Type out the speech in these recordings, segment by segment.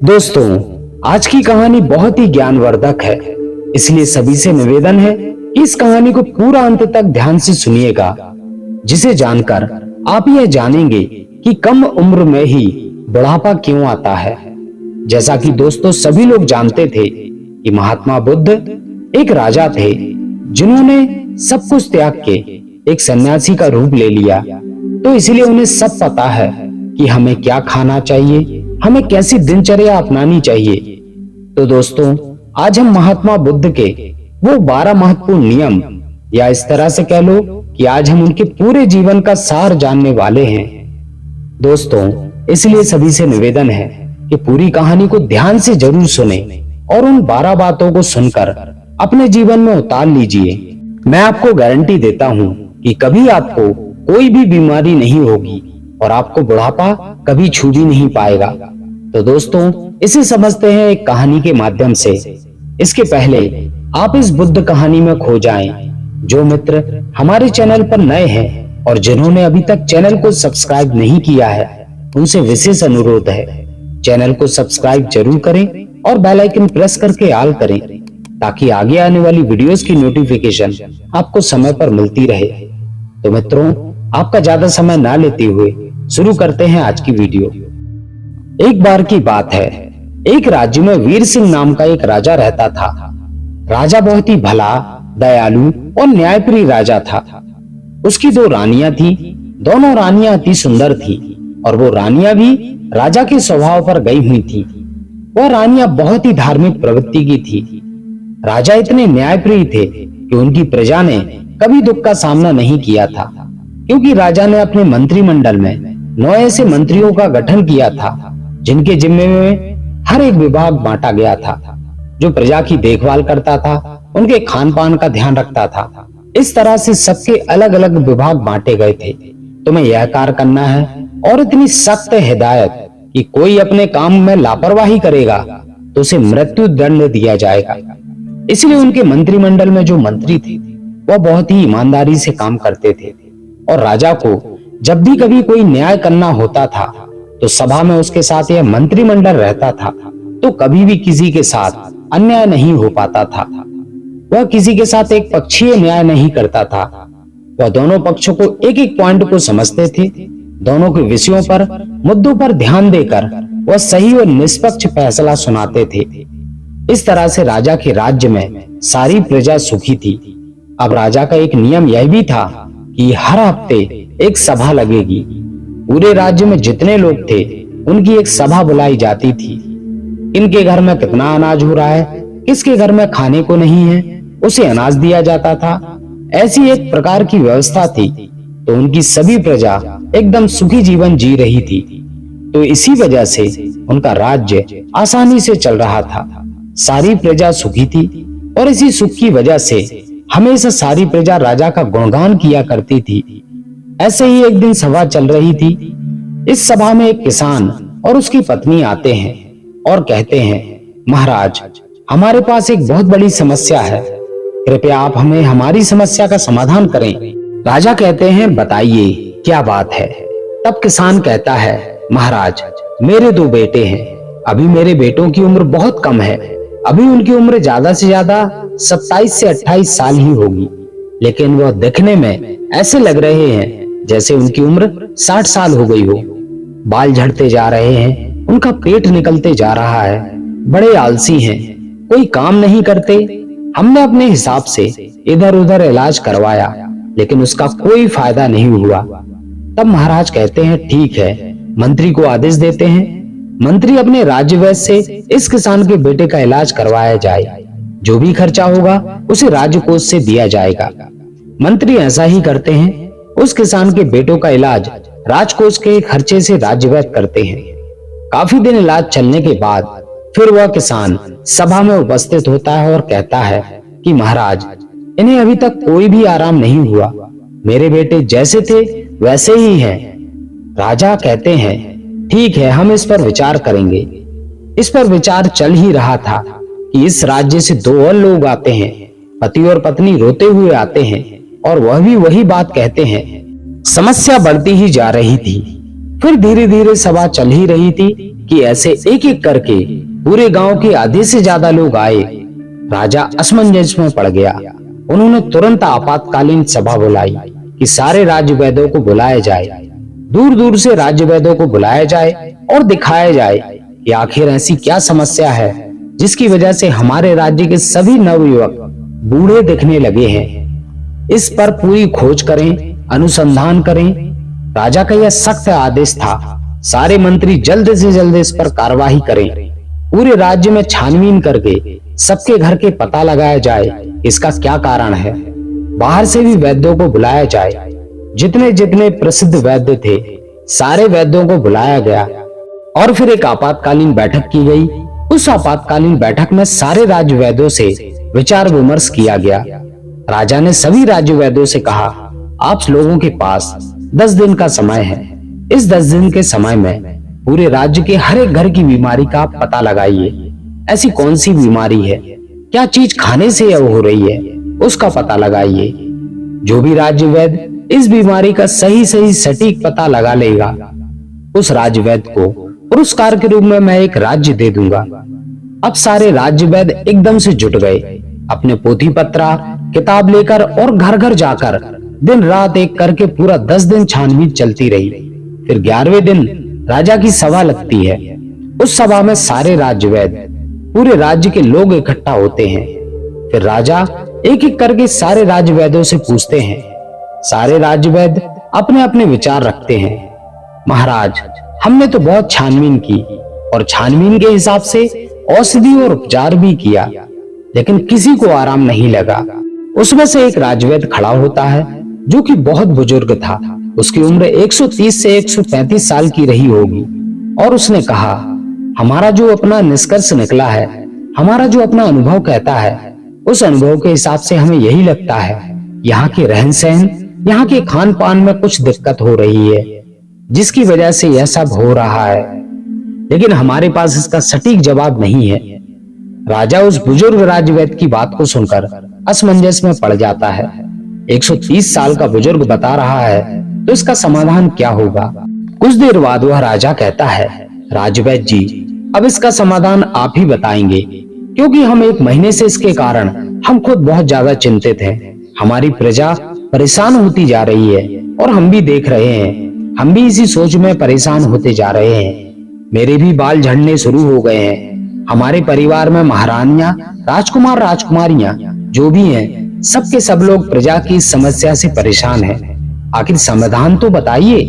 दोस्तों, आज की कहानी बहुत ही ज्ञानवर्धक है, इसलिए सभी से निवेदन है कि इस कहानी को पूरा अंत तक ध्यान से सुनिएगा, जिसे जानकर आप यह जानेंगे कि कम उम्र में ही बुढ़ापा क्यों आता है। जैसा कि दोस्तों सभी लोग जानते थे कि महात्मा बुद्ध एक राजा थे, जिन्होंने सब कुछ त्याग के एक सन्यासी का रूप ले लिया। तो इसलिए उन्हें सब पता है कि हमें क्या खाना चाहिए, हमें कैसी दिनचर्या अपनानी चाहिए। तो दोस्तों, आज हम महात्मा बुद्ध के वो 12 महत्वपूर्ण नियम, या इस तरह से कह लो कि आज हम उनके पूरे जीवन का सार जानने वाले हैं। दोस्तों, इसलिए सभी से निवेदन है कि पूरी कहानी को ध्यान से जरूर सुने और उन 12 बातों को सुनकर अपने जीवन में उतार लीजिए। मैं आपको गारंटी देता हूँ कि कभी आपको कोई भी बीमारी नहीं होगी और आपको बुढ़ापा कभी छू भी नहीं पाएगा। तो दोस्तों, इसे समझते हैं एक कहानी के माध्यम से। इसके पहले आप इस बुद्ध कहानी में खो जाएं। जो मित्र हमारे चैनल पर नए हैं और जिन्होंने अभी तक चैनल को सब्सक्राइब नहीं किया है, उनसे विशेष अनुरोध है, चैनल को सब्सक्राइब जरूर करें और बेल आइकन प्रेस करके ऑल करें, ताकि आगे आने वाली वीडियोस की नोटिफिकेशन आपको समय पर मिलती रहे। तो मित्रों, आपका ज्यादा समय ना लेते हुए शुरू करते हैं आज की वीडियो। एक बार की बात है, एक राज्य में वीर सिंह नाम का एक राजा रहता था। राजा बहुत ही भला, दयालु और न्यायप्रिय राजा था। उसकी 2 रानियां थी। दोनों रानियां अति सुंदर थी और वो रानियां भी राजा के स्वभाव पर गई हुई थी। वह रानियां बहुत ही धार्मिक प्रवृत्ति की थी। राजा इतने न्यायप्रिय थे कि उनकी प्रजा ने कभी दुख का सामना नहीं किया था, क्योंकि राजा ने अपने मंत्रिमंडल में 9 ऐसे मंत्रियों का गठन किया था, जिनके जिम्मे में हर एक विभाग बांटा गया था, जो प्रजा की देखभाल करता था, उनके खान पान का ध्यान रखता था। इस तरह से सबके अलग अलग विभाग बांटे गए थे। तुम्हें यह कार्य करना है, और इतनी सख्त हिदायत कि कोई अपने काम में लापरवाही करेगा तो उसे मृत्यु दंड दिया जाएगा। इसलिए उनके मंत्रिमंडल में जो मंत्री थे वह बहुत ही ईमानदारी से काम करते थे, और राजा को जब भी कभी कोई न्याय करना होता था तो सभा में उसके साथ यह मंत्रिमंडल रहता था, तो कभी भी किसी के साथ अन्याय नहीं हो पाता था। वह किसी के साथ एक पक्षीय न्याय नहीं करता था। वह दोनों पक्षों को एक एक पॉइंट को समझते थे। दोनों के विषयों पर, मुद्दों पर ध्यान देकर वह सही और निष्पक्ष फैसला सुनाते थे। इस तरह से राजा के राज्य में सारी प्रजा सुखी थी। अब राजा का एक नियम यह भी था कि हर हफ्ते एक सभा लगेगी। पूरे राज्य में जितने लोग थे उनकी एक सभा बुलाई जाती थी। इनके घर में कितना अनाज हो रहा है, किसके घर में खाने को नहीं है, उसे अनाज दिया जाता था। ऐसी एक प्रकार की व्यवस्था थी, तो उनकी सभी प्रजा एकदम सुखी जीवन जी रही थी। तो इसी वजह से उनका राज्य आसानी से चल रहा था। सारी प्रजा सुखी थी, और इसी सुख की वजह से हमेशा सारी प्रजा राजा का गुणगान किया करती थी। ऐसे ही एक दिन सभा चल रही थी। इस सभा में एक किसान और उसकी पत्नी आते हैं और कहते हैं, महाराज, हमारे पास एक बहुत बड़ी समस्या है, कृपया आप हमें हमारी समस्या का समाधान करें। राजा कहते हैं, बताइए क्या बात है। तब किसान कहता है, महाराज, मेरे 2 बेटे हैं। अभी मेरे बेटों की उम्र बहुत कम है। अभी उनकी उम्र ज्यादा से ज्यादा 27 से 28 साल ही होगी, लेकिन वह दिखने में ऐसे लग रहे हैं जैसे उनकी उम्र 60 साल हो गई हो। बाल झड़ते जा रहे हैं, उनका पेट निकलते जा रहा है, बड़े आलसी हैं, कोई काम नहीं करते। हमने अपने हिसाब से इधर उधर इलाज करवाया, लेकिन उसका कोई फायदा नहीं हुआ। तब महाराज कहते हैं, ठीक है, मंत्री को आदेश देते हैं। मंत्री अपने राज्य वैश्य से इस किसान के बेटे का इलाज करवाया जाए। जो भी खर्चा होगा उसे राजकोष से दिया जाएगा। मंत्री ऐसा ही करते हैं। उस किसान के बेटों का इलाज राजकोष के खर्चे से राज्यवैद करते हैं। काफी दिन इलाज चलने के बाद फिर वह किसान सभा में उपस्थित होता है और कहता है कि महाराज, इन्हें अभी तक कोई भी आराम नहीं हुआ। मेरे बेटे जैसे थे वैसे ही हैं। राजा कहते हैं, ठीक है, हम इस पर विचार करेंगे। इस पर विचार चल ही रहा था कि इस राज्य से 2 और लोग आते हैं। पति और पत्नी रोते हुए आते हैं, और वह भी वही बात कहते हैं। समस्या बढ़ती ही जा रही थी। फिर धीरे धीरे सभा चल ही रही थी। कि ऐसे एक एक करके पूरे गांव के आधे से ज्यादा लोग आए। राजा असमंजस में पड़ गया। उन्होंने तुरंत आपातकालीन सभा बुलाई कि सारे राजवैद्यों को बुलाया जाए। दूर दूर से राजवैद्यों को बुलाया जाए और दिखाया जाए कि आखिर ऐसी क्या समस्या है जिसकी वजह से हमारे राज्य के सभी नवयुवक बूढ़े दिखने लगे हैं। इस पर पूरी खोज करें, अनुसंधान करें। राजा का यह सख्त आदेश था। सारे मंत्री जल्द से जल्द इस पर कार्रवाई करें। पूरे राज्य में छानबीन करके सबके घर के पता लगाया जाए इसका क्या कारण है। बाहर से भी वैद्यों को बुलाया जाए। जितने जितने प्रसिद्ध वैद्य थे सारे वैद्यों को बुलाया गया और फिर एक आपातकालीन बैठक की गई। उस आपातकालीन बैठक में सारे राजवैद्यों से विचार विमर्श किया गया। राजा ने सभी राजवैद्यों से कहा, आप लोगों के पास 10 दिन का समय है। इस 10 दिन के समय में पूरे राज्य के हर एक घर की बीमारी का पता लगाइए। ऐसी कौन सी बीमारी है, क्या चीज खाने से यह हो रही है, उसका पता लगाइए। जो भी राजवैद्य इस बीमारी का सही सटीक पता लगा लेगा उस राजवैद्य को पुरस्कार के रूप में मैं एक राज्य दे दूंगा। अब सारे राजवैद्य एकदम से जुट गए। अपने पोथी पत्रा किताब लेकर और घर घर जाकर दिन रात एक करके पूरा 10 दिन छानबीन चलती रही। फिर 11वें दिन राजा की सभा लगती है। उस सभा में सारे राजवैद्य पूरे राज्य के लोग इकट्ठा होते हैं। फिर राजा एक एक करके सारे राजवैद्यों से पूछते हैं। सारे राजवैद्य अपने अपने विचार रखते हैं। महाराज, हमने तो बहुत छानबीन की और छानबीन के हिसाब से औषधि और उपचार भी किया, लेकिन किसी को आराम नहीं लगा। उसमें से एक राजवैद्य खड़ा होता है जो कि बहुत बुजुर्ग था। उसकी उम्र 130 से 135 साल की रही होगी और उसने कहा, हमारा जो अपना निष्कर्ष निकला है, हमारा जो अपना अनुभव कहता है, उस अनुभव के हिसाब से हमें यही लगता है यहाँ के रहन सहन, यहाँ के खान पान में कुछ दिक्कत हो रही है जिसकी वजह से यह सब हो रहा है, लेकिन हमारे पास इसका सटीक जवाब नहीं है। राजा उस बुजुर्ग राजवैद्य की बात को सुनकर असमंजस में पड़ जाता है। 130 साल का बुजुर्ग बता रहा है तो इसका समाधान क्या होगा। कुछ देर बाद वह राजा कहता है, राजवैद्य जी, अब इसका समाधान आप ही बताएंगे, क्योंकि हम 1 महीने से इसके कारण हम खुद बहुत ज्यादा चिंतित हैं। हमारी प्रजा परेशान होती जा रही है और हम भी देख रहे हैं। हम भी इसी सोच में परेशान होते जा रहे हैं। मेरे भी बाल झड़ने शुरू हो गए हैं। हमारे परिवार में महारानियां, राजकुमार, राजकुमारियां जो भी हैं, सबके सब लोग प्रजा की इस समस्या से परेशान हैं। आखिर समाधान तो बताइए।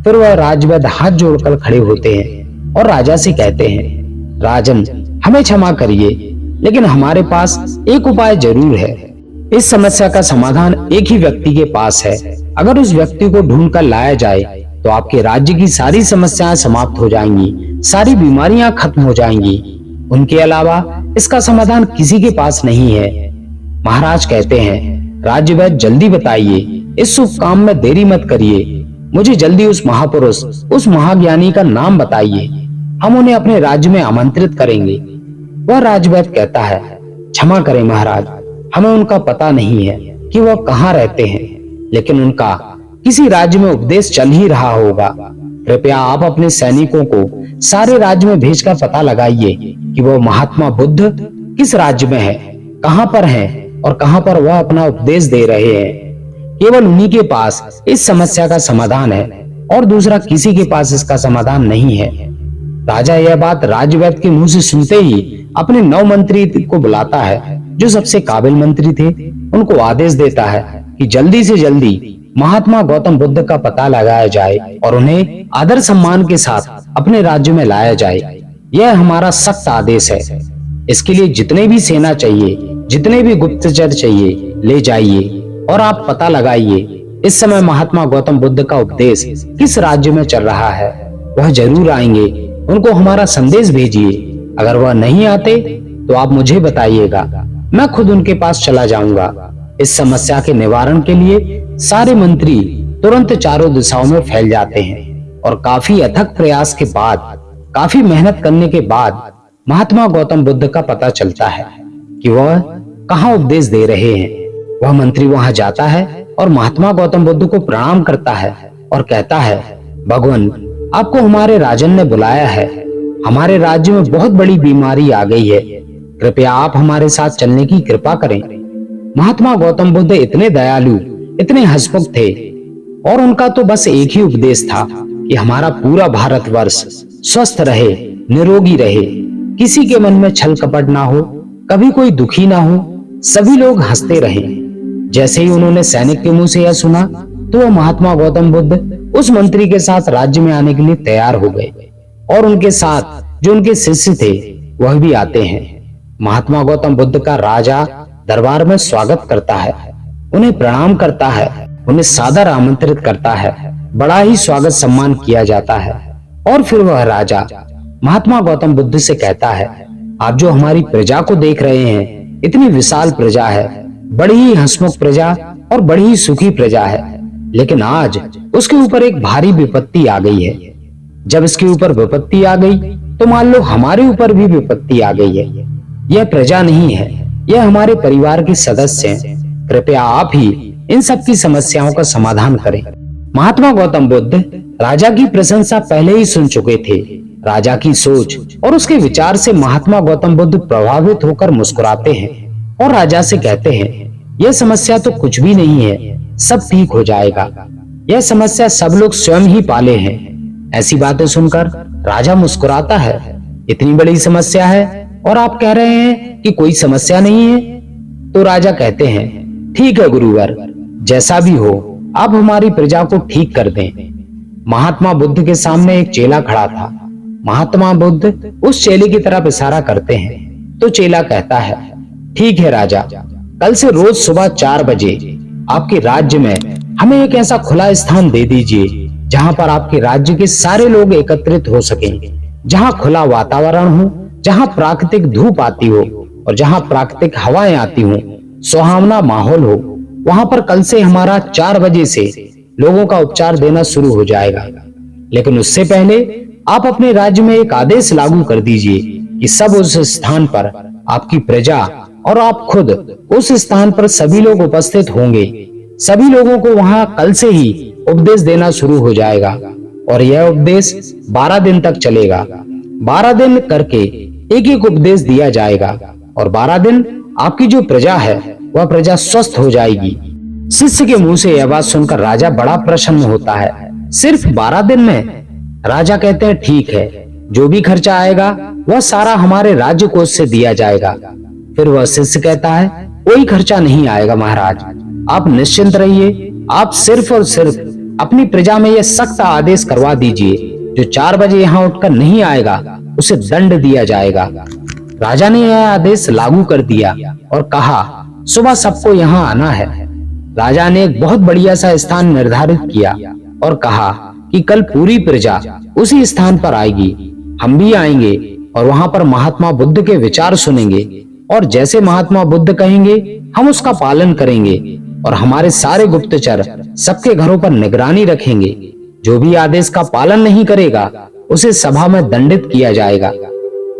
फिर वह राजवैद्य हाथ जोड़कर खड़े होते हैं और राजा से कहते हैं, राजन, हमें क्षमा करिए, लेकिन हमारे पास एक उपाय जरूर है। इस समस्या का समाधान एक ही व्यक्ति के पास है। अगर उस व्यक्ति को ढूंढ कर लाया जाए तो आपके राज्य की सारी समस्याएं समाप्त हो जाएंगी, सारी बीमारियां खत्म हो जाएंगी। उनके अलावा इसका समाधान किसी के पास नहीं है। महाराज कहते हैं, राजवैद्य जल्दी बताइए, इस शुभ काम में देरी मत करिए। मुझे जल्दी उस महापुरुष, उस महाज्ञानी का नाम बताइए। हम उन्हें अपने राज्य में आमंत्रित करेंगे। वह राजवैद्य कहता है, क्षमा करें महाराज, हमें उनका पता नहीं है कि वह कहाँ रहते हैं, लेकिन उनका किसी राज्य में उपदेश चल ही रहा होगा। कृपया आप अपने सैनिकों को सारे राज्य में भेजकर पता लगाइए कि वह महात्मा बुद्ध किस राज्य में है, कहाँ पर है और कहाँ पर वह अपना उपदेश दे रहे हैं। केवल उन्हीं के पास इस समस्या का समाधान है और दूसरा किसी के पास इसका समाधान नहीं है। राजा यह बात राजवैद्य के मुंह से सुनते ही अपने 9 मंत्री को बुलाता है जो सबसे काबिल मंत्री थे। उनको आदेश देता है कि जल्दी से जल्दी महात्मा गौतम बुद्ध का पता लगाया जाए और उन्हें आदर सम्मान के साथ अपने राज्य में लाया जाए। यह हमारा सख्त आदेश है। इसके लिए जितने भी सेना चाहिए, जितने भी गुप्तचर चाहिए, ले जाइए और आप पता लगाइए इस समय महात्मा गौतम बुद्ध का उपदेश किस राज्य में चल रहा है। वह जरूर आएंगे, उनको हमारा संदेश भेजिए। अगर वह नहीं आते तो आप मुझे बताइएगा, मैं खुद उनके पास चला जाऊंगा। इस समस्या के निवारण के लिए सारे मंत्री तुरंत चारों दिशाओं में फैल जाते हैं और काफी अथक प्रयास के बाद, काफी मेहनत करने के बाद महात्मा गौतम बुद्ध का पता चलता है कि वह कहाँ उपदेश दे रहे हैं। वह मंत्री वहां जाता है और महात्मा गौतम बुद्ध को प्रणाम करता है और कहता है, भगवान, आपको हमारे राजन ने बुलाया है। हमारे राज्य में बहुत बड़ी बीमारी आ गई है, कृपया आप हमारे साथ चलने की कृपा करें। महात्मा गौतम बुद्ध इतने दयालु, इतने हंसमुख थे और उनका तो बस एक ही उपदेश था कि हमारा पूरा भारतवर्ष स्वस्थ रहे, निरोगी रहे, किसी के मन में छल कपट ना हो, कभी कोई दुखी ना हो, सभी लोग हंसते रहें। जैसे ही उन्होंने सैनिक के मुंह से यह सुना तो वह महात्मा गौतम बुद्ध उस मंत्री के साथ राज्य में आने के लिए तैयार हो गए और उनके साथ जो उनके शिष्य थे वह भी आते हैं। महात्मा गौतम बुद्ध का राजा दरबार में स्वागत करता है, उन्हें प्रणाम करता है, उन्हें सादर आमंत्रित करता है, बड़ा ही स्वागत सम्मान किया जाता है। और फिर वह राजा महात्मा गौतम बुद्ध से कहता है, आप जो हमारी प्रजा को देख रहे हैं, इतनी विशाल प्रजा है, बड़ी ही हंसमुख प्रजा और बड़ी ही सुखी प्रजा है, लेकिन आज उसके ऊपर एक भारी विपत्ति आ गई है। जब इसके ऊपर विपत्ति आ गई तो मान लो हमारे ऊपर भी विपत्ति आ गई है। यह प्रजा नहीं है, यह हमारे परिवार के सदस्य हैं। कृपया आप ही इन सब की समस्याओं का समाधान करें। महात्मा गौतम बुद्ध राजा की प्रशंसा पहले ही सुन चुके थे। राजा की सोच और उसके विचार से महात्मा गौतम बुद्ध प्रभावित होकर मुस्कुराते हैं और राजा से कहते हैं, यह समस्या तो कुछ भी नहीं है, सब ठीक हो जाएगा। यह समस्या सब लोग स्वयं ही पाले हैं। ऐसी बातें सुनकर राजा मुस्कुराता है, इतनी बड़ी समस्या है और आप कह रहे हैं कि कोई समस्या नहीं है। तो राजा कहते हैं, ठीक है गुरुवर, जैसा भी हो आप हमारी प्रजा को ठीक कर दें। महात्मा बुद्ध के सामने एक चेला खड़ा था। महात्मा बुद्ध उस चेले की तरफ इशारा करते हैं तो चेला कहता है, ठीक है राजा, कल से रोज सुबह 4 बजे आपके राज्य में हमें एक ऐसा खुला स्थान दे दीजिए जहां पर आपके राज्य के सारे लोग एकत्रित हो सकें, जहां खुला वातावरण हो, जहां प्राकृतिक धूप आती हो और जहां प्राकृतिक हवाएं आती हो, सुहावना माहौल हो। वहां पर कल से हमारा 4 बजे से लोगों का उपचार देना शुरू हो जाएगा। लेकिन उससे पहले आप अपने राज्य में एक आदेश लागू कर दीजिए कि सब उस स्थान पर आपकी प्रजा और आप खुद उस स्थान पर सभी लोग उपस्थित होंगे। सभी लोगों को वहां कल से ही उपदेश देना शुरू हो जाएगा और यह उपदेश 12 दिन तक चलेगा। 12 दिन करके एक एक उपदेश दिया जाएगा और 12 दिन आपकी जो प्रजा है वह प्रजा स्वस्थ हो जाएगी। शिष्य के मुंह से यह बात सुनकर राजा बड़ा प्रसन्न होता है। सिर्फ 12 दिन में? राजा कहते हैं, ठीक है, जो भी खर्चा आएगा वह सारा हमारे राज्य कोष से दिया जाएगा। फिर वह शिष्य कहता है, कोई खर्चा नहीं आएगा महाराज, आप निश्चिंत रहिए। आप सिर्फ और सिर्फ अपनी प्रजा में यह सख्त आदेश करवा दीजिए, जो 4 बजे यहाँ उठकर नहीं आएगा उसे दंड दिया जाएगा। राजा ने यह आदेश लागू कर दिया और कहा, सुबह सबको यहाँ आना है। राजा ने एक बहुत बढ़िया सा स्थान निर्धारित किया और कहा कि कल पूरी प्रजा उसी स्थान पर आएगी, हम भी आएंगे और वहां पर महात्मा बुद्ध के विचार सुनेंगे और जैसे महात्मा बुद्ध कहेंगे हम उसका पालन करेंगे और हमारे सारे गुप्तचर सबके घरों पर निगरानी रखेंगे। जो भी आदेश का पालन नहीं करेगा उसे सभा में दंडित किया जाएगा।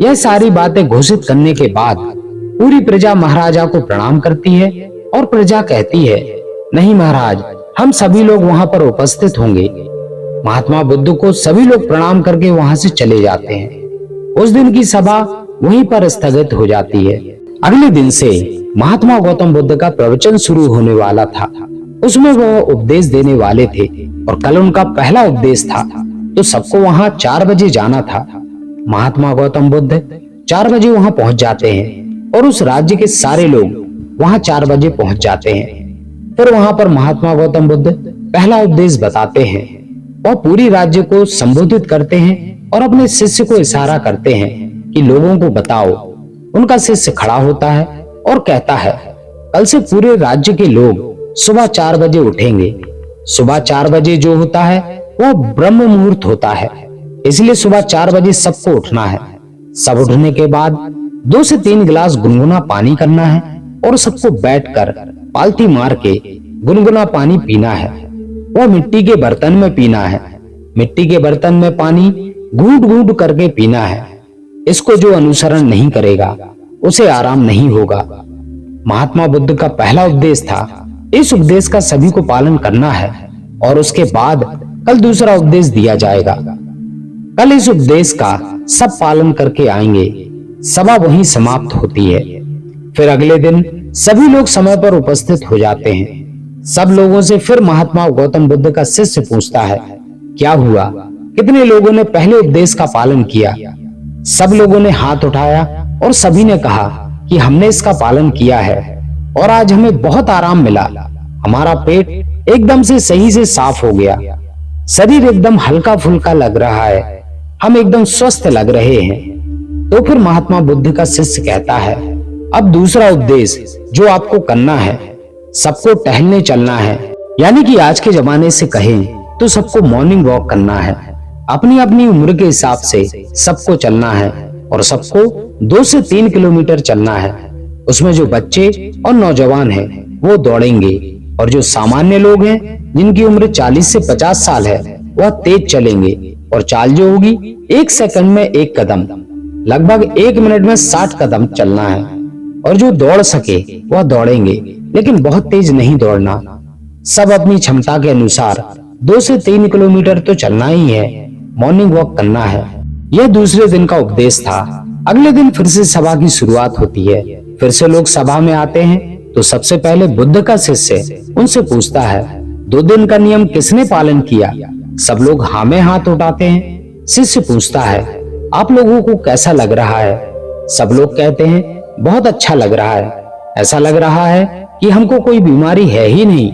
यह सारी बातें घोषित करने के बाद पूरी प्रजा महाराजा को प्रणाम करती है और प्रजा कहती है, नहीं महाराज, हम सभी लोग वहां पर उपस्थित होंगे। महात्मा बुद्ध को सभी लोग प्रणाम करके वहां से चले जाते हैं। उस दिन की सभा वहीं पर स्थगित हो जाती है। अगले दिन से महात्मा गौतम बुद्ध का प्रवचन शुरू होने वाला था। उसमें वह उपदेश देने वाले थे और कल उनका पहला उपदेश था, तो सबको वहां 4 बजे जाना था। महात्मा गौतम बुद्ध 4 बजे वहां पहुंच जाते हैं और उस राज्य के सारे लोग वहां 4 बजे पहुंच जाते हैं। फिर वहां पर महात्मा गौतम बुद्ध पहला उपदेश बताते हैं और पूरी राज्य को संबोधित करते हैं और अपने शिष्य को इशारा करते हैं कि लोगों को बताओ। उनका शिष्य खड़ा होता है और कहता है, कल से पूरे राज्य के लोग सुबह 4 बजे उठेंगे। सुबह 4 बजे जो होता है वह ब्रह्म मुहूर्त होता है, इसलिए सुबह 4 बजे सबको उठना है। सब उठने के बाद 2 से 3 गिलास गुनगुना पानी करना है और सबको बैठकर पालती मार के गुनगुना पानी पीना है। वह मिट्टी के बर्तन में पीना है। मिट्टी के बर्तन में पानी घूंट घूंट करके पीना है। इसको जो अनुसरण नहीं करेगा उसे आराम नहीं होगा। महात्मा बुद्ध का पहला उपदेश था, इस उपदेश का सभी को पालन करना है और उसके बाद कल दूसरा उपदेश दिया जाएगा। कल इस उपदेश का सब पालन करके आएंगे। सभा वहीं समाप्त होती है। फिर अगले दिन सभी लोग समय पर उपस्थित हो जाते हैं। सब लोगों से फिर महात्मा गौतम बुद्ध का शिष्य पूछता है, क्या हुआ, कितने लोगों ने पहले उपदेश का पालन किया? सब लोगों ने हाथ उठाया और सभी ने कहा कि हमने इसका पालन किया है और आज हमें बहुत आराम मिला। हमारा पेट एकदम से सही से साफ हो गया, शरीर एकदम हल्का फुल्का लग रहा है, हम एकदम स्वस्थ लग रहे हैं। तो फिर महात्मा बुद्ध का शिष्य कहता है, अब दूसरा उपदेश जो आपको करना है, सबको टहलने चलना है। यानी कि आज के जमाने से कहें तो सबको मॉर्निंग वॉक करना है। अपनी अपनी उम्र के हिसाब से सबको चलना है और सबको 2 से 3 किलोमीटर चलना है। उसमें जो बच्चे और नौजवान हैं वो दौड़ेंगे और जो सामान्य लोग हैं जिनकी उम्र 40 से 50 साल है वह तेज चलेंगे और चाल जो होगी 1 सेकंड में 1 कदम, लगभग 1 मिनट में 60 कदम चलना है। और जो दौड़ सके वह दौड़ेंगे, लेकिन बहुत तेज नहीं दौड़ना। सब अपनी क्षमता के अनुसार 2 से 3 किलोमीटर तो चलना ही है, मॉर्निंग वॉक करना है। यह दूसरे दिन का उपदेश था। अगले दिन फिर से सभा की शुरुआत होती है। फिर से लोग सभा में आते हैं तो सबसे पहले बुद्ध का शिष्य उनसे पूछता है, 2 दिन का नियम किसने पालन किया? सब लोग हाँ में हाथ उठाते हैं। शिष्य पूछता है, आप लोगों को कैसा लग रहा है? सब लोग कहते हैं, बहुत अच्छा लग रहा है, ऐसा लग रहा है कि हमको कोई बीमारी है ही नहीं।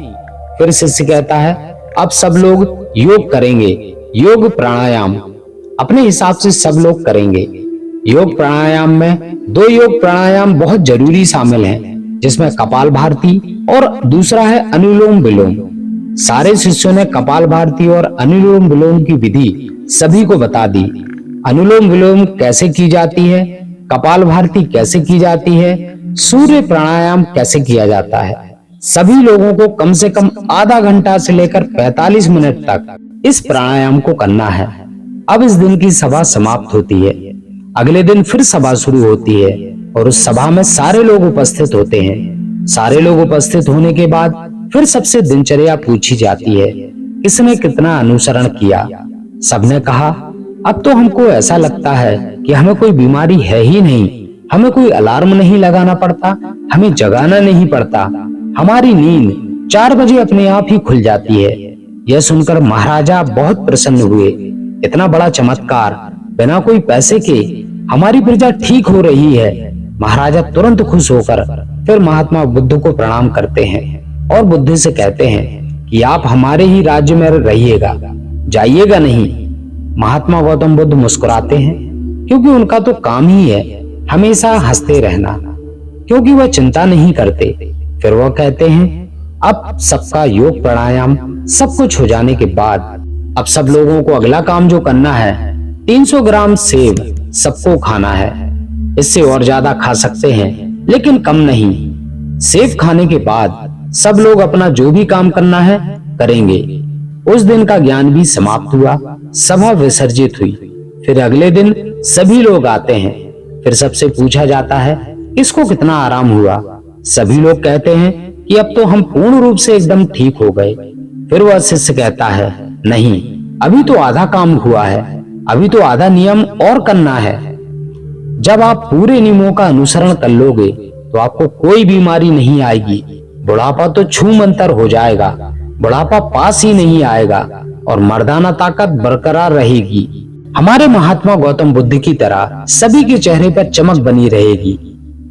फिर शिष्य कहता है, अब सब लोग योग करेंगे, योग प्राणायाम अपने हिसाब से सब लोग करेंगे। योग प्राणायाम में 2 योग प्राणायाम बहुत जरूरी शामिल हैं, जिसमें कपाल भारती और दूसरा है अनुलोम विलोम। सारे शिष्यों ने कपाल भारती और अनुलोम विलोम की विधि सभी को बता दी। अनुलोम विलोम कैसे की जाती है, कपाल भारती कैसे की जाती है, सूर्य प्राणायाम कैसे किया जाता है। सभी लोगों को कम से कम आधा घंटा से लेकर 45 मिनट तक इस प्राणायाम को करना है। अब इस दिन की सभा समाप्त होती है। अगले दिन फिर सभा शुरू होती है और उस सभा में सारे लोग उपस्थित होते हैं। सारे लोग उपस्थित होने के बाद फिर सबसे दिनचर्या पूछी जाती है, किसने कितना अनुसरण किया। सबने कहा, अब तो हमको ऐसा लगता है कि हमें कोई बीमारी है ही नहीं, हमें कोई अलार्म नहीं लगाना पड़ता, हमें जगाना नहीं पड़ता, हमारी नींद 4 बजे अपने आप ही खुल जाती है। यह सुनकर महाराजा बहुत प्रसन्न हुए। इतना बड़ा चमत्कार बिना कोई पैसे के हमारी प्रजा ठीक हो रही है। महाराजा तुरंत खुश होकर फिर महात्मा बुद्ध को प्रणाम करते हैं और बुद्ध से कहते हैं कि आप हमारे ही राज्य में रहिएगा, जाइएगा नहीं। महात्मा गौतम बुद्ध मुस्कुराते हैं, क्योंकि उनका तो काम ही है हमेशा हंसते रहना, क्योंकि वह चिंता नहीं करते। फिर वह कहते हैं, अब सबका योग प्राणायाम सब कुछ हो जाने के बाद अब सब लोगों को अगला काम जो करना है, 300 ग्राम सेब सबको खाना है। इससे और ज्यादा खा सकते हैं लेकिन कम नहीं। सेब खाने के बाद सब लोग अपना जो भी काम करना है करेंगे। उस दिन का ज्ञान भी समाप्त हुआ, सभा विसर्जित हुई। फिर अगले दिन सभी लोग आते हैं। फिर सबसे पूछा जाता है, किसको कितना आराम हुआ? सभी लोग कहते हैं कि अब तो हम पूर्ण रूप से एकदम ठीक हो गए। फिर वह शिष्य कहता है, नहीं, अभी तो आधा काम हुआ है, अभी तो आधा नियम और करना है। जब आप पूरे नियमों का अनुसरण कर लोगे तो आपको कोई बीमारी नहीं आएगी। बुढ़ापा तो छूमंतर हो जाएगा, बुढ़ापा पास ही नहीं आएगा और मर्दाना ताकत बरकरार रहेगी। हमारे महात्मा गौतम बुद्ध की तरह सभी के चेहरे पर चमक बनी रहेगी।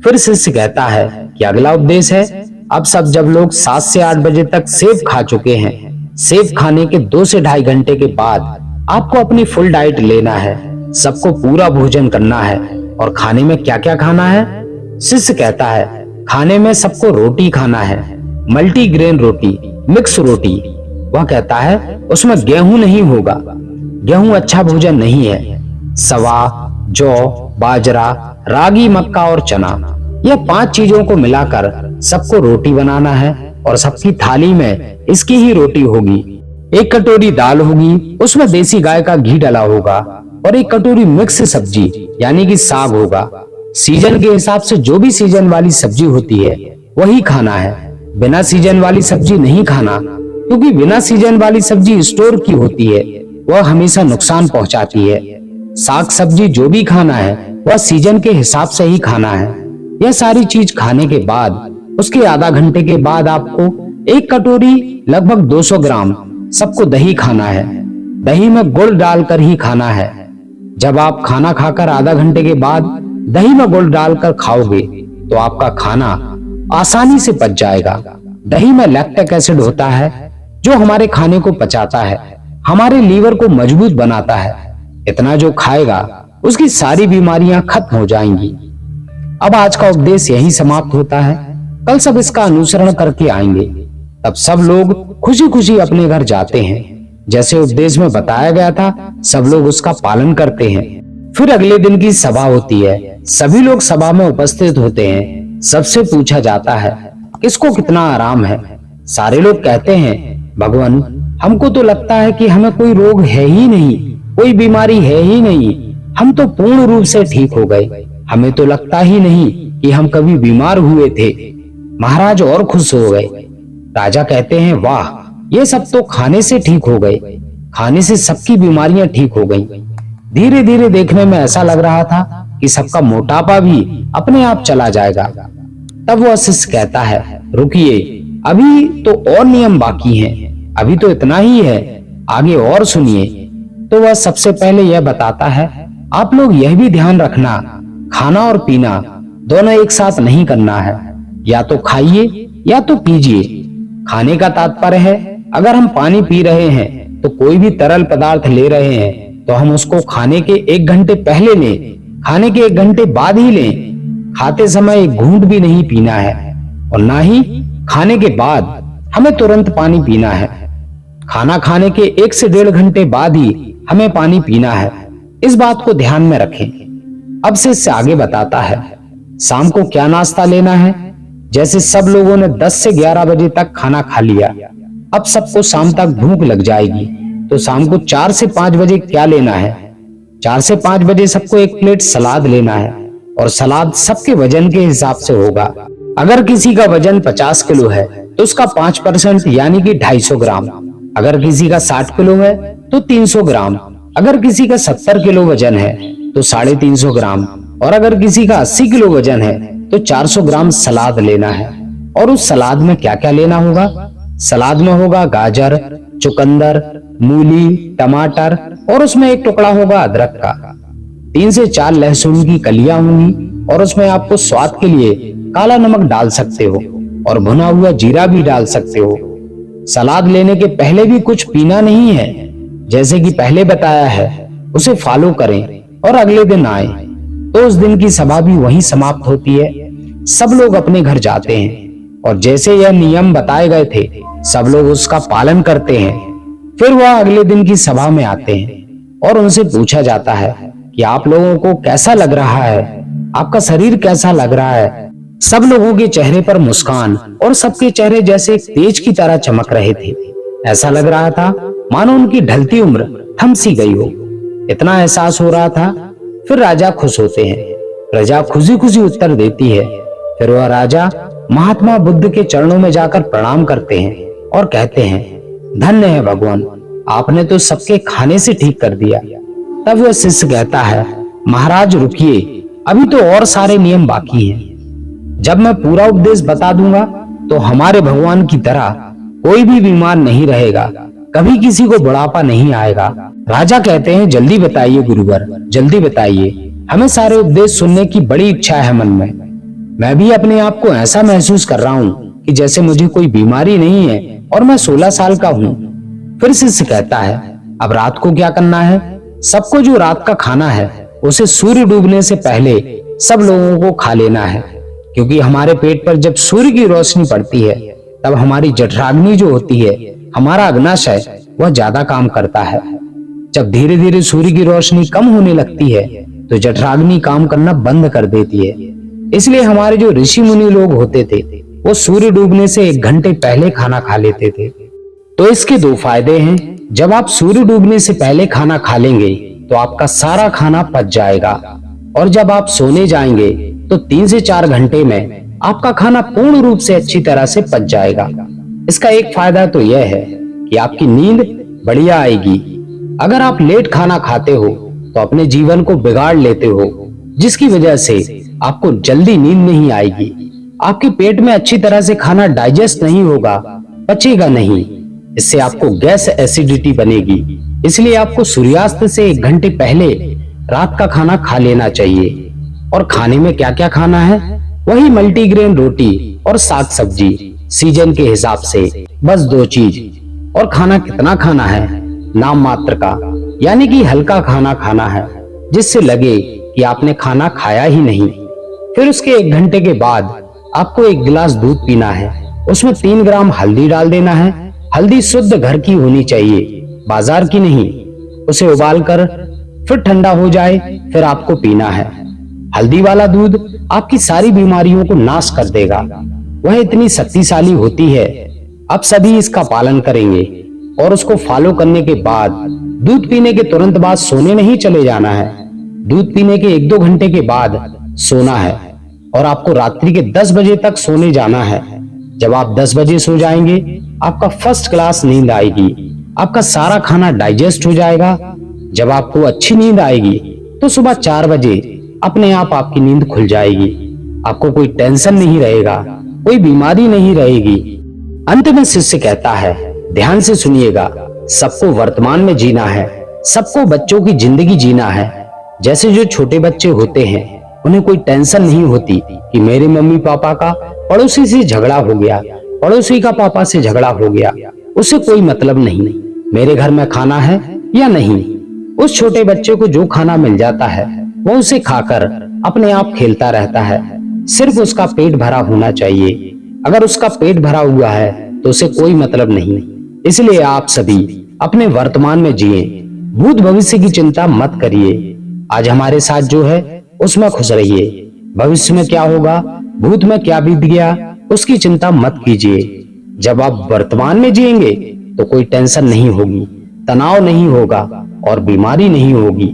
फिर शिष्य कहता है कि अगला उपदेश है, अब सब जब लोग 7 से 8 बजे तक सेब खा चुके हैं, सेब खाने के 2 से ढाई घंटे के बाद आपको अपनी फुल डाइट लेना है। सबको पूरा भोजन करना है। और खाने में क्या क्या खाना है? शिष्य कहता है, खाने में सबको रोटी खाना है, मल्टीग्रेन रोटी, मिक्स रोटी। वह कहता है, उसमें गेहूं नहीं होगा, गेहूं अच्छा भोजन नहीं है। सवा, जौ, बाजरा, रागी, मक्का और चना, यह 5 चीजों को मिलाकर सबको रोटी बनाना है और सबकी थाली में इसकी ही रोटी होगी। 1 कटोरी दाल होगी, उसमें देसी गाय का घी डला होगा और 1 कटोरी मिक्स सब्जी यानी कि साग होगा। सीजन के हिसाब से जो भी सीजन वाली सब्जी होती है वही खाना है। बिना सीजन वाली सब्जी नहीं खाना, क्योंकि बिना सीजन वाली सब्जी स्टोर की होती है, वह हमेशा नुकसान पहुंचाती है। साग सब्जी जो भी खाना है वह सीजन के हिसाब से ही खाना है। यह सारी चीज खाने के बाद उसके आधा घंटे के बाद आपको एक कटोरी लगभग 200 ग्राम सबको दही खाना है। दही में गुड़ डालकर ही खाना है। जब आप खाना खाकर आधा घंटे के बाद दही में गुड़ डालकर खाओगे तो आपका खाना आसानी से पच जाएगा। दही में लैक्टिक एसिड होता है जो हमारे खाने को पचाता है, हमारे लीवर को मजबूत बनाता है। इतना जो खाएगा उसकी सारी बीमारियां खत्म हो जाएंगी। अब आज का उपदेश यही समाप्त होता है। कल सब इसका अनुसरण करके आएंगे। तब सब लोग खुशी खुशी अपने घर जाते हैं। जैसे उपदेश में बताया गया था सब लोग उसका पालन करते हैं। फिर अगले दिन की सभा होती है। सभी लोग सभा में उपस्थित होते हैं। सबसे पूछा जाता है किसको कितना आराम है। सारे लोग कहते हैं भगवान हमको तो लगता है कि हमें कोई रोग है ही नहीं, कोई बीमारी है ही नहीं। हम तो पूर्ण रूप से ठीक हो गए। हमें तो लगता ही नहीं कि हम कभी बीमार हुए थे। महाराज और खुश हो गए। राजा कहते हैं वाह, ये सब तो खाने से ठीक हो गए। खाने से सबकी बीमारियां ठीक हो गई। धीरे धीरे देखने में ऐसा लग रहा था कि सबका मोटापा भी अपने आप चला जाएगा। तब वह शिष्य कहता है रुकिए, अभी तो और नियम बाकी हैं। अभी तो इतना ही है, आगे और सुनिए। तो वह सबसे पहले यह बताता है आप लोग यह भी ध्यान रखना, खाना और पीना दोनों एक साथ नहीं करना है। या तो खाइए या तो पीजिए। खाने का तात्पर्य है अगर हम पानी पी रहे हैं तो कोई भी तरल पदार्थ ले रहे हैं तो हम उसको खाने के 1 घंटे पहले लें, खाने के 1 घंटे बाद ही लें। खाते समय एक घूंट भी नहीं पीना है और ना ही खाने के बाद हमें तुरंत पानी पीना है। खाना खाने के 1 से 1.5 घंटे बाद ही हमें पानी पीना है। इस बात को ध्यान में रखें। अब से इससे आगे बताता है शाम को क्या नाश्ता लेना है। जैसे सब लोगों ने 10 से 11 बजे तक खाना खा लिया, अब सबको शाम तक भूख लग जाएगी तो शाम को 4 से 5 बजे क्या लेना है। 4 से 5 बजे सबको 1 प्लेट सलाद लेना है और सलाद सबके वजन के हिसाब से होगा। अगर किसी का वजन 50 किलो है तो उसका 5% यानी कि 250 ग्राम। अगर किसी का 60 किलो है तो 300 ग्राम। अगर किसी का 70 किलो वजन है तो 350 ग्राम और अगर किसी का 80 किलो वजन है तो 400 ग्राम सलाद लेना है। और उस सलाद में क्या क्या लेना होगा। सलाद में होगा गाजर, चुकंदर, मूली, टमाटर और उसमें 1 टुकड़ा होगा अदरक का। 3 से 4 लहसुन की कलियां होंगी और उसमें आपको स्वाद के लिए काला नमक डाल सकते हो और भुना हुआ जीरा भी डाल सकते हो। सलाद लेने के पहले भी कुछ पीना नहीं है। जैसे कि पहले बताया है उसे फॉलो करें और अगले दिन आए। तो उस दिन की सभा भी वहीं समाप्त होती है। सब लोग अपने घर जाते हैं और जैसे यह नियम बताए गए थे सब लोग उसका पालन करते हैं। फिर वह अगले दिन की सभा में आते हैं और उनसे पूछा जाता है कि आप लोगों को कैसा लग रहा है, आपका शरीर कैसा लग रहा है। सब लोगों के चेहरे पर मुस्कान और सबके चेहरे जैसे तेज की तरह चमक रहे थे। ऐसा लग रहा था मानो उनकी ढलती उम्र थम सी गई हो। इतना एहसास हो रहा था। फिर राजा खुश होते हैं। प्रजा खुशी खुशी उत्तर देती है। फिर वह राजा महात्मा बुद्ध के चरणों में जाकर प्रणाम करते हैं और कहते हैं धन्य है भगवान, आपने तो सबके खाने से ठीक कर दिया। तब वह शिष्य कहता है महाराज रुकिए, अभी तो और सारे नियम बाकी हैं। जब मैं पूरा उपदेश बता दूंगा तो हमारे भगवान की तरह कोई भी बीमार नहीं रहेगा, कभी किसी को बुढ़ापा नहीं आएगा। राजा कहते हैं जल्दी बताइए गुरुवर, जल्दी बताइए, हमें सारे उपदेश सुनने की बड़ी इच्छा है मन में। मैं भी अपने आप को ऐसा महसूस कर रहा हूँ कि जैसे मुझे कोई बीमारी नहीं है और मैं 16 साल का हूँ। फिर शिष्य कहता है अब रात को क्या करना है। सबको जो रात का खाना है उसे सूर्य डूबने से पहले सब लोगों को खा लेना है, क्योंकि हमारे पेट पर जब सूर्य की रोशनी पड़ती है तब हमारी जठराग्नि जो होती है, हमारा अग्नाशय, वह ज्यादा काम करता है। जब धीरे धीरे सूर्य की रोशनी कम होने लगती है तो जठराग्नि काम करना बंद कर देती है। इसलिए हमारे जो ऋषि मुनि लोग होते थे वो सूर्य डूबने से 1 घंटे पहले खाना खा लेते थे। तो इसके 2 फायदे हैं। जब आप सूर्य डूबने से पहले खाना खा लेंगे तो आपका सारा खाना पच जाएगा और जब आप सोने जाएंगे तो 3 से 4 घंटे में आपका खाना पूर्ण रूप से अच्छी तरह से पच जाएगा। इसका एक फायदा तो यह है कि आपकी नींद बढ़िया आएगी। अगर आप लेट खाना खाते हो तो अपने जीवन को बिगाड़ लेते हो, जिसकी वजह से आपको जल्दी नींद नहीं आएगी। आपके पेट में अच्छी तरह से खाना डाइजेस्ट नहीं होगा, पचेगा नहीं। इससे आपको गैस एसिडिटी बनेगी। इसलिए आपको सूर्यास्त से 1 घंटे पहले रात का खाना खा लेना चाहिए। और खाने में क्या क्या खाना है? वही मल्टीग्रेन रोटी और साग सब्जी सीजन के हिसाब से, बस 2 चीज। और खाना कितना खाना है? नाम मात्र का, यानी कि हल्का खाना खाना है, जिससे लगे कि आपने खाना खाया ही नहीं। फिर उसके 1 घंटे के बाद आपको 1 गिलास दूध पीना है। उसमें 3 ग्राम हल्दी डाल देना है। हल्दी शुद्ध घर की होनी चाहिए, बाजार की नहीं। उसे उबालकर फिर ठंडा हो जाए, फिर आपको पीना है। हल्दी वाला दूध आपकी सारी बीमारियों को नाश कर देगा। वह इतनी शक्तिशाली होती है। अब सभी इसका पालन करेंगे और उसको फॉलो करने के बाद दूध पीने के तुरंत बाद सोने नहीं चले जाना है। दूध पीने के 1-2 घंटे के बाद सोना है और आपको रात्रि के 10 बजे तक सोने जाना है। जब आप 10 बजे सो जाएंगे, आपका फर्स्ट क्लास नींद आएगी। आपका सारा खाना डाइजेस्ट हो जाएगा। जब आपको अच्छी नींद आएगी तो सुबह 4 बजे अपने आप आपकी नींद खुल जाएगी। आपको कोई टेंशन नहीं रहेगा, कोई बीमारी नहीं रहेगी। अंत में शिष्य कहता है, ध्यान से सुनिएगा, सबको वर्तमान में जीना है, सबको बच्चों की जिंदगी जीना है। जैसे जो छोटे बच्चे होते हैं, उन्हें कोई टेंशन नहीं होती कि मेरे मम्मी पापा का पड़ोसी से झगड़ा हो गया, पड़ोसी का पापा से झगड़ा हो गया, उसे कोई मतलब नहीं, मेरे घर में खाना है या नहीं। उस छोटे बच्चे को जो खाना मिल जाता है वो उसे खाकर अपने आप खेलता रहता है। सिर्फ उसका पेट भरा होना चाहिए। अगर उसका पेट भरा हुआ है तो उसे कोई मतलब नहीं। इसलिए आप सभी अपने वर्तमान में जिए, भूत भविष्य की चिंता मत करिए। आज हमारे साथ जो है उसमें खुश रहिए। भविष्य में क्या होगा, भूत में क्या बीत गया, उसकी चिंता मत कीजिए। जब आप वर्तमान में जिएंगे तो कोई टेंशन नहीं होगी, तनाव नहीं होगा और बीमारी नहीं होगी।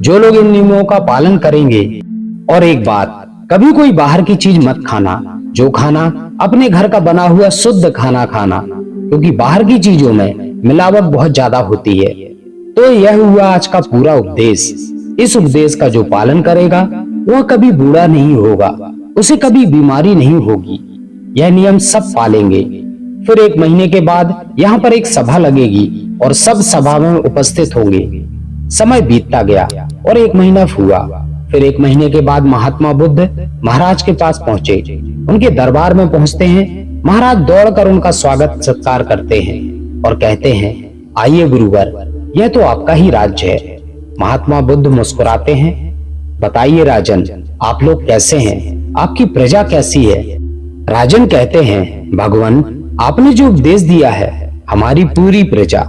जो लोग इन नियमों का पालन करेंगे। और एक बात, कभी कोई बाहर की चीज मत खाना। जो खाना अपने घर का बना हुआ शुद्ध खाना खाना, क्योंकि बाहर की चीजों में मिलावट बहुत ज्यादा होती है। तो यह हुआ आज का पूरा उपदेश। इस उपदेश का जो पालन करेगा वह कभी बूढ़ा नहीं होगा, उसे कभी बीमारी नहीं होगी। यह नियम सब पालेंगे। फिर 1 महीने के बाद यहाँ पर एक सभा लगेगी और सब सभा में उपस्थित होंगे। समय बीतता गया और 1 महीना हुआ। फिर 1 महीने के बाद महात्मा बुद्ध महाराज के पास पहुंचे। उनके दरबार में पहुंचते हैं। महाराज दौड़कर उनका स्वागत सत्कार करते हैं और कहते हैं, आइए गुरुवर, यह तो आपका ही राज्य है। महात्मा बुद्ध मुस्कुराते हैं, बताइए राजन, आप लोग कैसे हैं, आपकी प्रजा कैसी है? राजन कहते हैं, भगवान, आपने जो उपदेश दिया है, हमारी पूरी प्रजा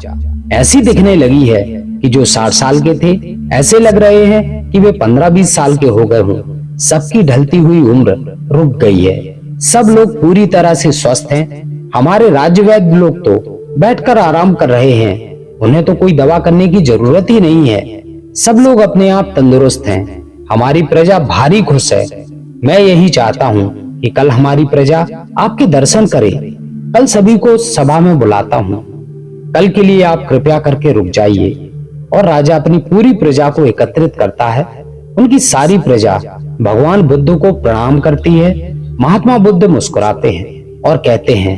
ऐसी दिखने लगी है कि जो 60 साल के थे ऐसे लग रहे हैं कि वे 15-20 साल के हो गए हों। सबकी ढलती हुई उम्र रुक गई है। सब लोग पूरी तरह से स्वस्थ हैं। हमारे राज्य वैद्य लोग तो बैठकर आराम कर रहे हैं। उन्हें तो कोई दवा करने की जरूरत ही नहीं है। सब लोग अपने आप तंदुरुस्त हैं। हमारी प्रजा भारी खुश है। मैं यही चाहता हूँ कि कल हमारी प्रजा आपके दर्शन करे। कल सभी को सभा में बुलाता हूँ। कल के लिए आप कृपया करके रुक जाइए। और राजा अपनी पूरी प्रजा को एकत्रित करता है। उनकी सारी प्रजा भगवान बुद्ध को प्रणाम करती है। महात्मा बुद्ध मुस्कुराते हैं और कहते हैं,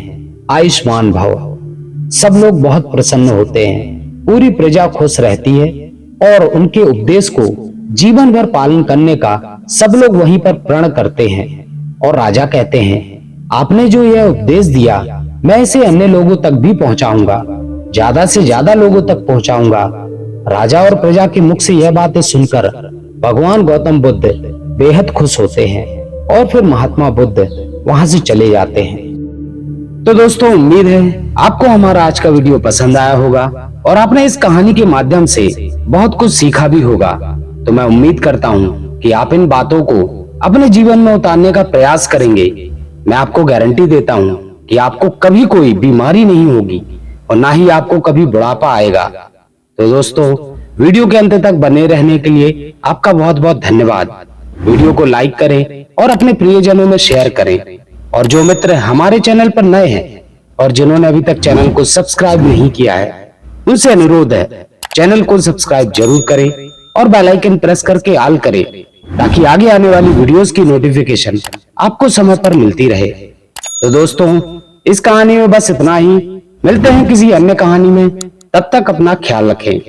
आयुष्मान भव। सब लोग बहुत प्रसन्न होते हैं। पूरी प्रजा खुश रहती है और उनके उपदेश को जीवन भर पालन करने का सब लोग वहीं पर प्रण करते हैं। और राजा कहते हैं, आपने जो यह उपदेश दिया, मैं इसे अन्य लोगों तक भी पहुंचाऊंगा, ज्यादा से ज्यादा लोगों तक पहुंचाऊंगा। राजा और प्रजा के मुख से यह बातें सुनकर भगवान गौतम बुद्ध बेहद खुश होते हैं और फिर महात्मा बुद्ध वहां से चले जाते हैं। तो दोस्तों, उम्मीद है आपको हमारा आज का वीडियो पसंद आया होगा और आपने इस कहानी के माध्यम से बहुत कुछ सीखा भी होगा। तो मैं उम्मीद करता हूँ कि आप इन बातों को अपने जीवन में उतारने का प्रयास करेंगे। मैं आपको गारंटी देता हूँ कि आपको कभी कोई बीमारी नहीं होगी और ना ही आपको कभी बुढ़ापा आएगा। तो दोस्तों, वीडियो के अंत तक बने रहने के लिए आपका बहुत बहुत धन्यवाद। वीडियो को लाइक करें और अपने प्रियजनों में शेयर करें। और जो मित्र हमारे चैनल पर नए हैं और जिन्होंने अभी तक चैनल को सब्सक्राइब नहीं किया है, उनसे अनुरोध है, चैनल को सब्सक्राइब जरूर करें और बेल आइकन प्रेस करके ऑल करें ताकि आगे आने वाली वीडियोस की नोटिफिकेशन आपको समय पर मिलती रहे। तो दोस्तों, इस कहानी में बस इतना ही। मिलते हैं किसी अन्य कहानी में, तब तक अपना ख्याल रखें।